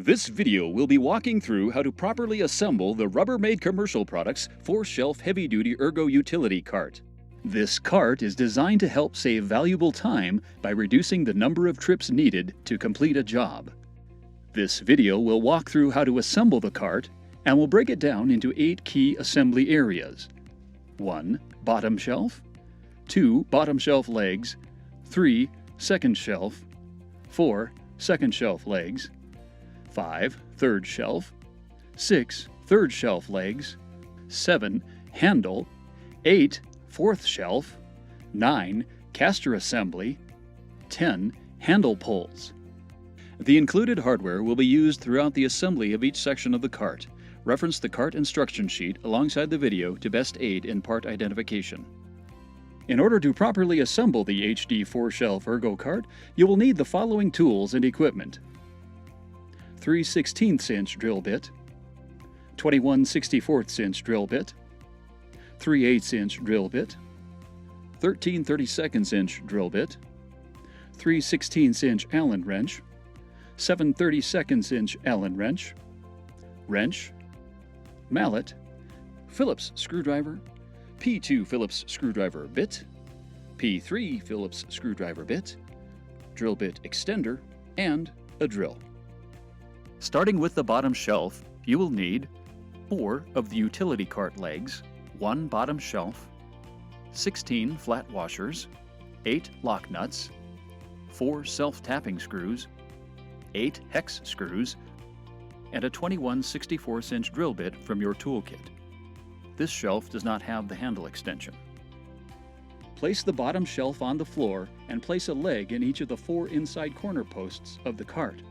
This video will be walking through how to properly assemble the Rubbermaid Commercial Products 4-shelf heavy-duty Ergo utility cart. This cart is designed to help save valuable time by reducing the number of trips needed to complete a job. This video will walk through how to assemble the cart and will break it down into 8 key assembly areas. 1. Bottom shelf. 2. Bottom shelf legs. 3. Second shelf. 4. Second shelf legs. 5. Third shelf. 6. Third shelf legs. 7. Handle. 8. Fourth shelf. 9. Caster assembly. 10. Handle poles. The included hardware will be used throughout the assembly of each section of the cart. Reference the cart instruction sheet alongside the video to best aid in part identification. In order to properly assemble the HD 4-shelf Ergo cart, you will need the following tools and equipment: 3/16 inch drill bit, 21/64 inch drill bit, 3/8 inch drill bit, 13/32 inch drill bit, 3/16 inch Allen wrench, 7/32 inch Allen wrench, wrench, mallet, Phillips screwdriver, P2 Phillips screwdriver bit, P3 Phillips screwdriver bit, drill bit extender, and a drill. Starting with the bottom shelf, you will need 4 of the utility cart legs, 1 bottom shelf, 16 flat washers, 8 lock nuts, 4 self-tapping screws, 8 hex screws, and a 21/64 inch drill bit from your toolkit. This shelf does not have the handle extension. Place the bottom shelf on the floor and place a leg in each of the 4 inside corner posts of the cart.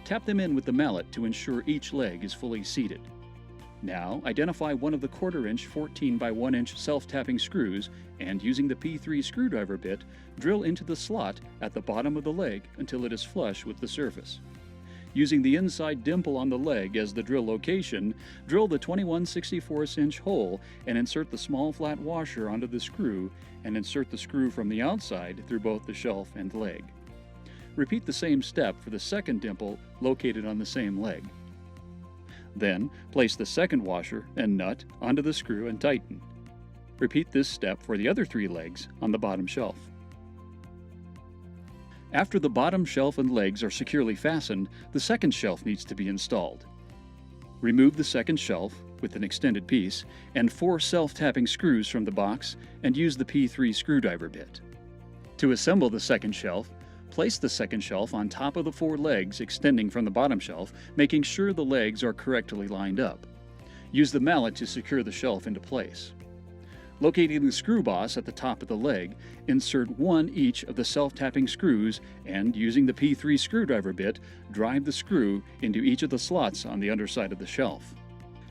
Tap them in with the mallet to ensure each leg is fully seated. Now, identify one of the 1/4 inch 14 by 1 inch self-tapping screws and, using the P3 screwdriver bit, drill into the slot at the bottom of the leg until it is flush with the surface. Using the inside dimple on the leg as the drill location, drill the 21/64 inch hole and insert the small flat washer onto the screw and insert the screw from the outside through both the shelf and leg. Repeat the same step for the second dimple located on the same leg. Then, place the second washer and nut onto the screw and tighten. Repeat this step for the other 3 legs on the bottom shelf. After the bottom shelf and legs are securely fastened, the second shelf needs to be installed. Remove the second shelf with an extended piece and 4 self-tapping screws from the box and use the P3 screwdriver bit. To assemble the second shelf, place the second shelf on top of the 4 legs extending from the bottom shelf, making sure the legs are correctly lined up. Use the mallet to secure the shelf into place. Locating the screw boss at the top of the leg, insert 1 each of the self-tapping screws and, using the P3 screwdriver bit, drive the screw into each of the slots on the underside of the shelf.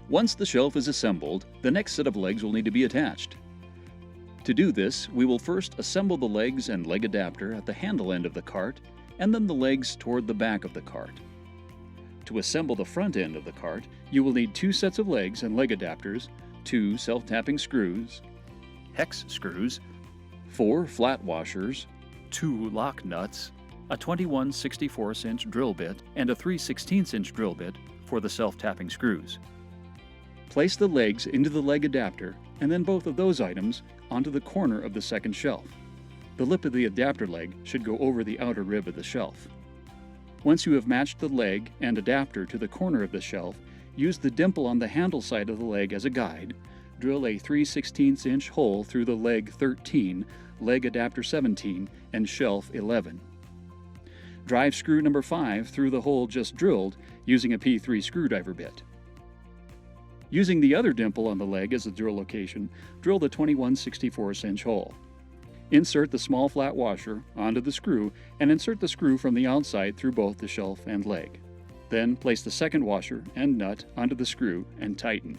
Once the shelf is assembled, the next set of legs will need to be attached. To do this, we will first assemble the legs and leg adapter at the handle end of the cart, and then the legs toward the back of the cart. To assemble the front end of the cart, you will need 2 sets of legs and leg adapters, 2 self-tapping screws, hex screws, 4 flat washers, 2 lock nuts, a 21/64 inch drill bit, and a 3/16 inch drill bit for the self-tapping screws. Place the legs into the leg adapter and then both of those items onto the corner of the second shelf. The lip of the adapter leg should go over the outer rib of the shelf. Once you have matched the leg and adapter to the corner of the shelf, use the dimple on the handle side of the leg as a guide. Drill a 3/16 inch hole through the leg 13, leg adapter 17, and shelf 11. Drive screw number 5 through the hole just drilled using a P3 screwdriver bit. Using the other dimple on the leg as the drill location, drill the 21/64 inch hole. Insert the small flat washer onto the screw and insert the screw from the outside through both the shelf and leg. Then place the second washer and nut onto the screw and tighten.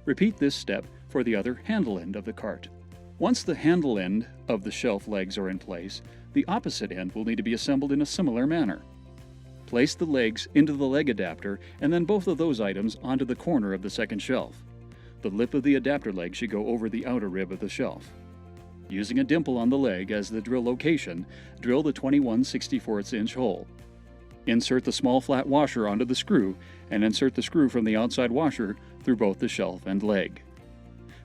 Repeat this step for the other handle end of the cart. Once the handle end of the shelf legs are in place, the opposite end will need to be assembled in a similar manner. Place the legs into the leg adapter and then both of those items onto the corner of the second shelf. The lip of the adapter leg should go over the outer rib of the shelf. Using a dimple on the leg as the drill location, drill the 21/64 inch hole. Insert the small flat washer onto the screw and insert the screw from the outside washer through both the shelf and leg.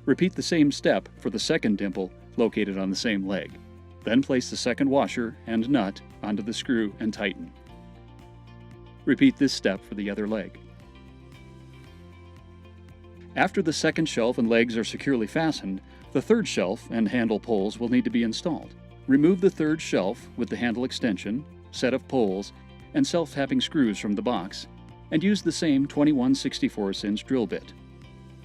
Repeat the same step for the second dimple located on the same leg. Then place the second washer and nut onto the screw and tighten. Repeat this step for the other leg. After the second shelf and legs are securely fastened, the third shelf and handle poles will need to be installed. Remove the third shelf with the handle extension, set of poles, and self-tapping screws from the box, and use the same 21/64" drill bit.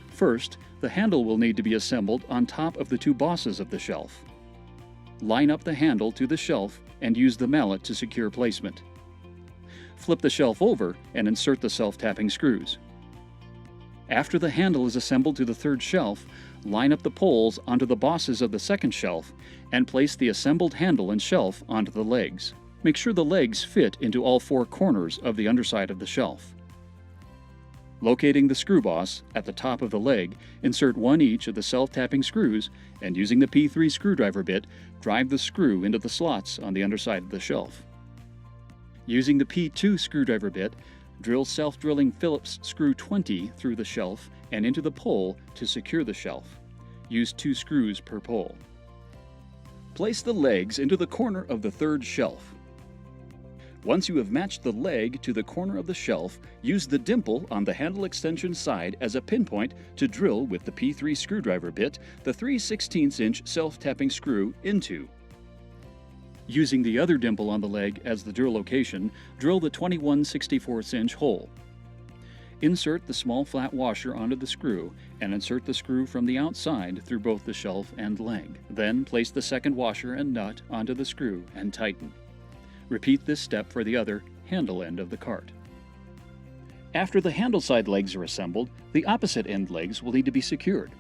First, the handle will need to be assembled on top of the two bosses of the shelf. Line up the handle to the shelf and use the mallet to secure placement. Flip the shelf over and insert the self-tapping screws. After the handle is assembled to the third shelf, line up the poles onto the bosses of the second shelf and place the assembled handle and shelf onto the legs. Make sure the legs fit into all four corners of the underside of the shelf. Locating the screw boss at the top of the leg, insert one each of the self-tapping screws and using the P3 screwdriver bit, drive the screw into the slots on the underside of the shelf. Using the P2 screwdriver bit, drill self-drilling Phillips screw 20 through the shelf and into the pole to secure the shelf. Use 2 screws per pole. Place the legs into the corner of the third shelf. Once you have matched the leg to the corner of the shelf, use the dimple on the handle extension side as a pinpoint to drill with the P3 screwdriver bit the 3/16" self-tapping screw into. Using the other dimple on the leg as the drill location, drill the 21/64" hole. Insert the small flat washer onto the screw and insert the screw from the outside through both the shelf and leg. Then place the second washer and nut onto the screw and tighten. Repeat this step for the other handle end of the cart. After the handle side legs are assembled, the opposite end legs will need to be secured.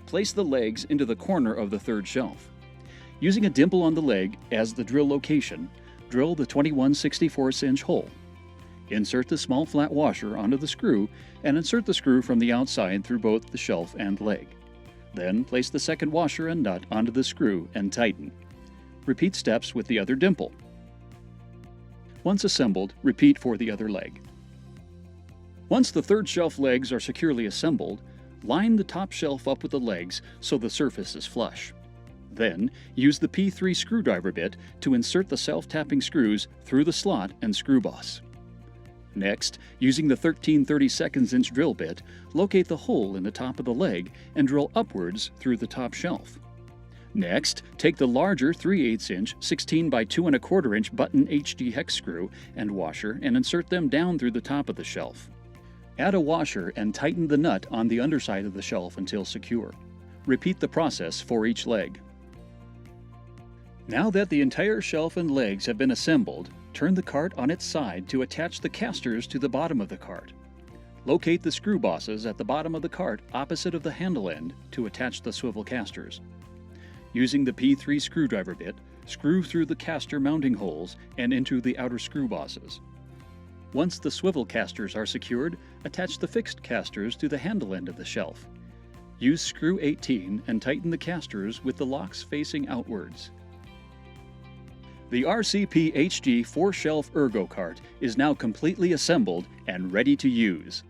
Place the legs into the corner of the third shelf. Using a dimple on the leg as the drill location, drill the 21/64" hole. Insert the small flat washer onto the screw and insert the screw from the outside through both the shelf and leg. Then place the second washer and nut onto the screw and tighten. Repeat steps with the other dimple. Once assembled, repeat for the other leg. Once the third shelf legs are securely assembled, line the top shelf up with the legs so the surface is flush. Then, use the P3 screwdriver bit to insert the self-tapping screws through the slot and screw boss. Next, using the 13/32" drill bit, locate the hole in the top of the leg and drill upwards through the top shelf. Next, take the larger 3/8" 16 by 2 1/4" button HD hex screw and washer and insert them down through the top of the shelf. Add a washer and tighten the nut on the underside of the shelf until secure. Repeat the process for each leg. Now that the entire shelf and legs have been assembled, turn the cart on its side to attach the casters to the bottom of the cart. Locate the screw bosses at the bottom of the cart opposite of the handle end to attach the swivel casters. Using the P3 screwdriver bit, screw through the caster mounting holes and into the outer screw bosses. Once the swivel casters are secured, attach the fixed casters to the handle end of the shelf. Use screw 18 and tighten the casters with the locks facing outwards. The RCP HD 4-shelf Ergo cart is now completely assembled and ready to use.